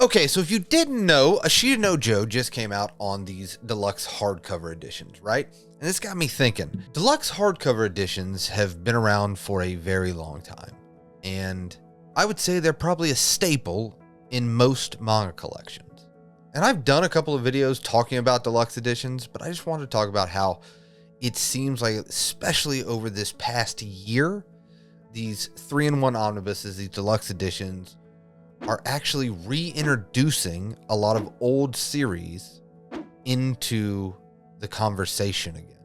Okay, so if you didn't know, Ashita No Jo just came out on these deluxe hardcover editions, right? And this got me thinking. Deluxe hardcover editions have been around for a very long time, and I would say they're probably a staple in most manga collections. And I've done a couple of videos talking about deluxe editions, but I just wanted to talk about how it seems like, especially over this past year, these 3-in-1 omnibuses, these deluxe editions, are actually reintroducing a lot of old series into the conversation again.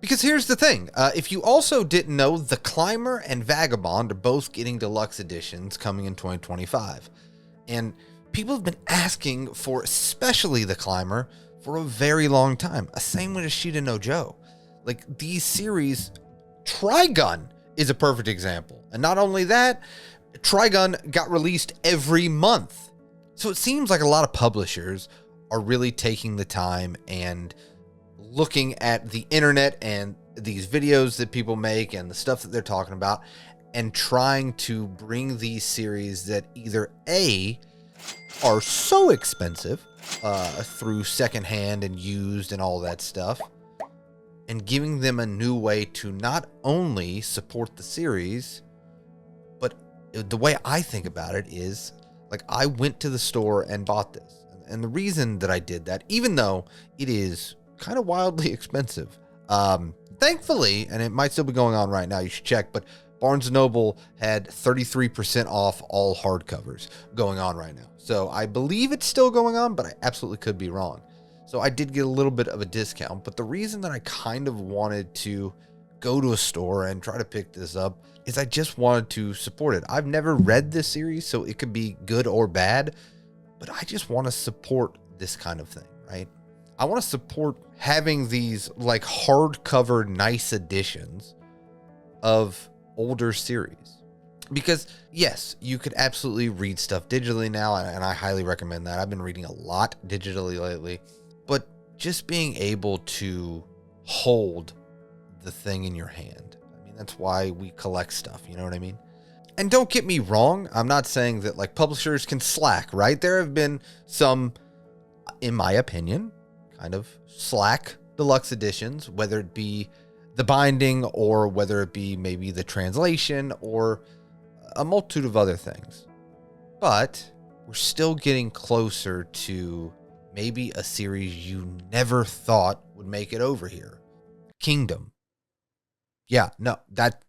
Because here's the thing, if you also didn't know, The Climber and Vagabond are both getting deluxe editions coming in 2025. And people have been asking for especially The Climber for a very long time. Same with Ashita No Jo. Like, these series, Trigun is a perfect example. And not only that, Trigun got released every month. So it seems like a lot of publishers are really taking the time and looking at the internet and these videos that people make and the stuff that they're talking about and trying to bring these series that either A, are so expensive through secondhand and used and all that stuff, and giving them a new way to not only support the series, but the way I think about it is, like, I went to the store and bought this. And the reason that I did that, even though it is kind of wildly expensive, thankfully, and it might still be going on right now, you should check, but Barnes & Noble had 33% off all hardcovers going on right now. So I believe it's still going on, but I absolutely could be wrong. So I did get a little bit of a discount, but the reason that I kind of wanted to go to a store and try to pick this up is I just wanted to support it. I've never read this series, so it could be good or bad, but I just want to support this kind of thing, right? I want to support having these like hardcover nice editions of older series. Because yes, you could absolutely read stuff digitally now, and I highly recommend that. I've been reading a lot digitally lately, but just being able to hold the thing in your hand. I mean, that's why we collect stuff, you know what I mean? And don't get me wrong, I'm not saying that like publishers can slack, right? There have been some, in my opinion, kind of slack deluxe editions, whether it be the binding or whether it be maybe the translation or a multitude of other things. But we're still getting closer to maybe a series you never thought would make it over here. Kingdom. Yeah, no, that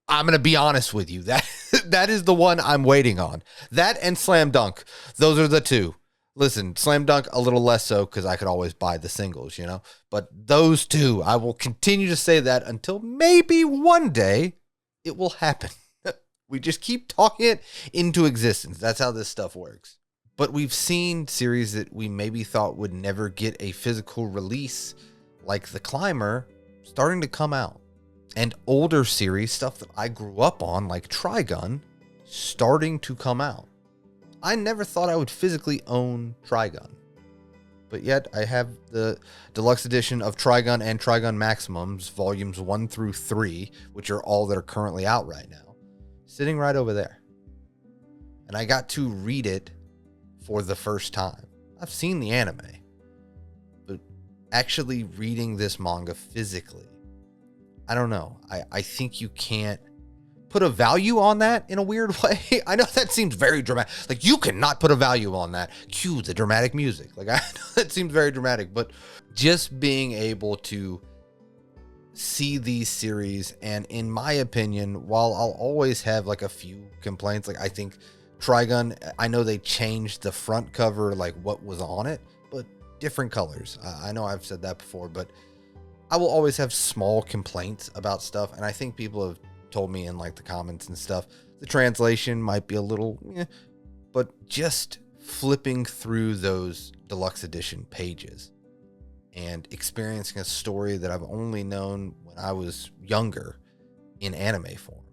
I'm going to be honest with you. That is the one I'm waiting on. That and Slam Dunk. Those are the two. Listen, Slam Dunk a little less so because I could always buy the singles, you know? But those two, I will continue to say that until maybe one day it will happen. We just keep talking it into existence. That's how this stuff works. But we've seen series that we maybe thought would never get a physical release, like The Climber, starting to come out. And older series, stuff that I grew up on, like Trigun, starting to come out. I never thought I would physically own Trigun, but yet I have the deluxe edition of Trigun and Trigun Maximums, volumes 1 through 3, which are all that are currently out right now, sitting right over there. And I got to read it for the first time. I've seen the anime, but actually reading this manga physically, I don't know. I think you can't put a value on that in a weird way. I know that seems very dramatic. Like, you cannot put a value on that. Cue the dramatic music. Like, I know that seems very dramatic, but just being able to see these series, and in my opinion, while I'll always have like a few complaints, like I think Trigun, I know they changed the front cover, like what was on it, but different colors. I know I've said that before, but I will always have small complaints about stuff, and I think people have told me in like the comments and stuff, the translation might be a little, but just flipping through those deluxe edition pages and experiencing a story that I've only known when I was younger in anime form,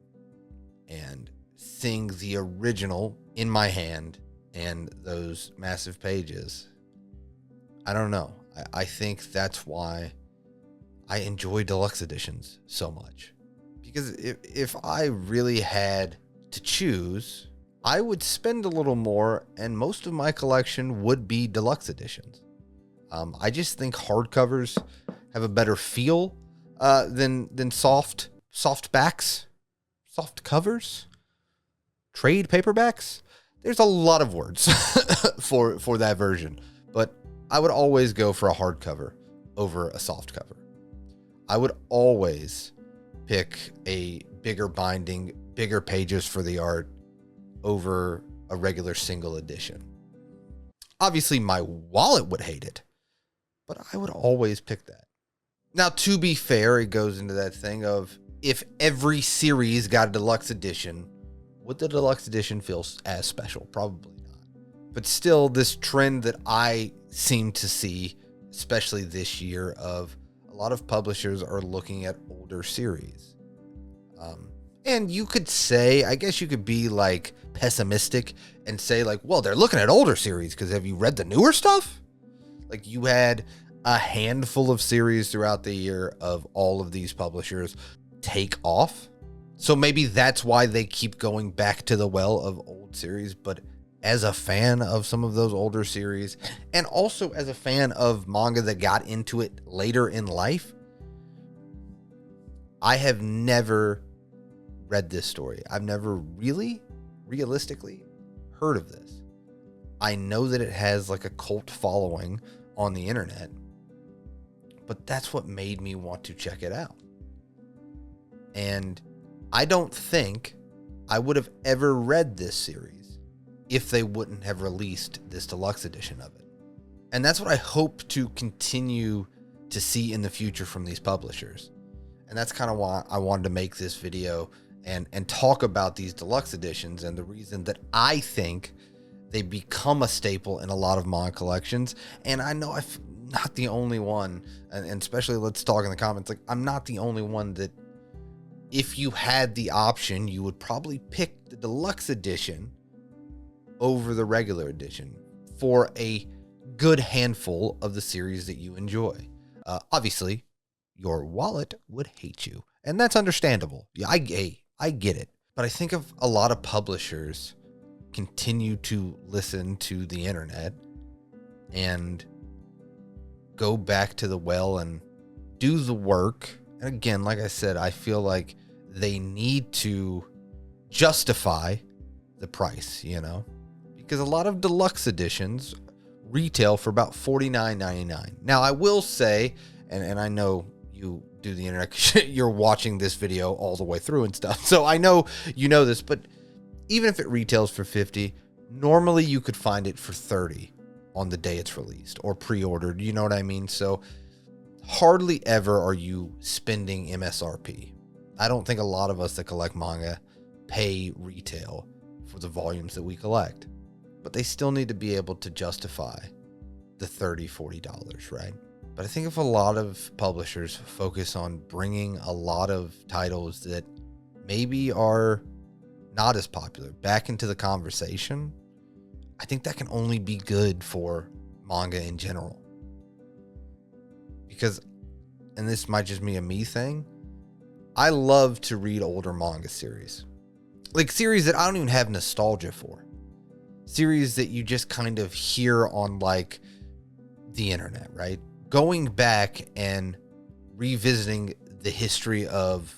and seeing the original in my hand and those massive pages, I don't know. I think that's why I enjoy deluxe editions so much. Because if I really had to choose, I would spend a little more, and most of my collection would be deluxe editions. I just think hardcovers have a better feel than soft backs, soft covers, trade paperbacks. There's a lot of words for that version, but I would always go for a hardcover over a soft cover. I would always pick a bigger binding, bigger pages for the art over a regular single edition. Obviously, my wallet would hate it, but I would always pick that. Now, to be fair, it goes into that thing of if every series got a deluxe edition, would the deluxe edition feel as special? Probably not. But still, this trend that I seem to see, especially this year, of a lot of publishers are looking at older series. And you could say, I guess you could be like pessimistic and say like, well, they're looking at older series because have you read the newer stuff? Like you had a handful of series throughout the year of all of these publishers take off. So maybe that's why they keep going back to the well of old series. But as a fan of some of those older series, and also as a fan of manga that got into it later in life, I have never read this story. I've never really, realistically, heard of this. I know that it has like a cult following on the internet, but that's what made me want to check it out. And I don't think I would have ever read this series if they wouldn't have released this deluxe edition of it. And that's what I hope to continue to see in the future from these publishers. And that's kind of why I wanted to make this video and talk about these deluxe editions and the reason that I think they become a staple in a lot of manga collections. And I know I'm not the only one, and especially let's talk in the comments, like I'm not the only one that if you had the option, you would probably pick the deluxe edition over the regular edition for a good handful of the series that you enjoy. Obviously, your wallet would hate you, and that's understandable. Yeah, I get it. But I think of a lot of publishers continue to listen to the internet and go back to the well and do the work. And again, like I said, I feel like they need to justify the price, you know, because a lot of deluxe editions retail for about $49.99. Now, I will say, and I know you do the internet, you're watching this video all the way through and stuff, so I know you know this, but even if it retails for $50, normally you could find it for $30 on the day it's released or pre-ordered, you know what I mean? So hardly ever are you spending MSRP. I don't think a lot of us that collect manga pay retail for the volumes that we collect, but they still need to be able to justify the $30, $40, right? But I think if a lot of publishers focus on bringing a lot of titles that maybe are not as popular back into the conversation, I think that can only be good for manga in general. Because, and this might just be a me thing, I love to read older manga series. Like series that I don't even have nostalgia for. Series that you just kind of hear on like the internet, right? Going back and revisiting the history of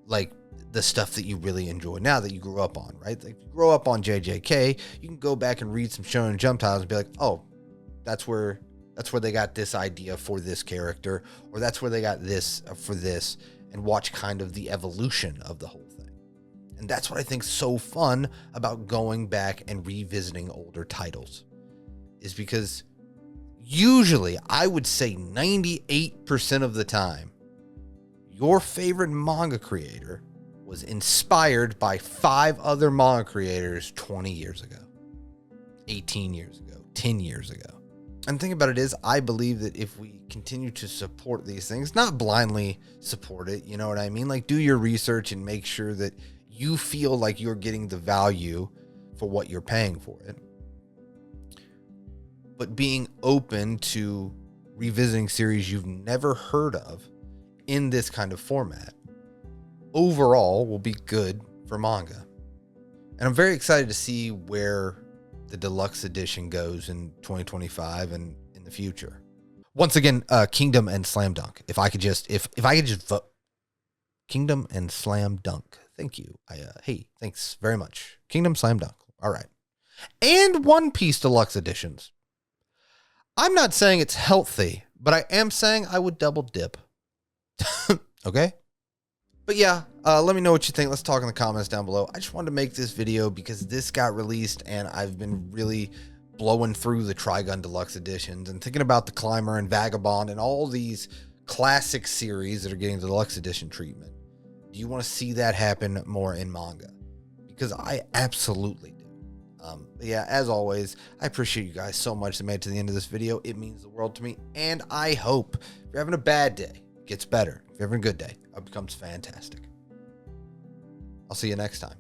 like the stuff that you really enjoy now that you grew up on, right? Like you grow up on JJK, you can go back and read some Shonen Jump titles and be like, oh, that's where they got this idea for this character, or that's where they got this for this, and watch kind of the evolution of the whole thing. And that's what I think is so fun about going back and revisiting older titles, is because usually I would say 98% of the time, your favorite manga creator was inspired by 5 other manga creators 20 years ago, 18 years ago, 10 years ago. And the thing about it is, I believe that if we continue to support these things, not blindly support it, you know what I mean? Like do your research and make sure that you feel like you're getting the value for what you're paying for it. But being open to revisiting series you've never heard of in this kind of format overall will be good for manga. And I'm very excited to see where the deluxe edition goes in 2025 and in the future. Once again, Kingdom and Slam Dunk. If I could just vote Kingdom and Slam Dunk. Thank you. Hey, thanks very much. Kingdom, Slam Dunk. All right. And One Piece Deluxe Editions. I'm not saying it's healthy, but I am saying I would double dip. Okay? But yeah, let me know what you think. Let's talk in the comments down below. I just wanted to make this video because this got released and I've been really blowing through the Trigun Deluxe Editions and thinking about the Climber and Vagabond and all these classic series that are getting the Deluxe Edition treatment. Do you want to see that happen more in manga? Because I absolutely do. But yeah, as always, I appreciate you guys so much that made it to the end of this video. It means the world to me. And I hope if you're having a bad day, it gets better. If you're having a good day, it becomes fantastic. I'll see you next time.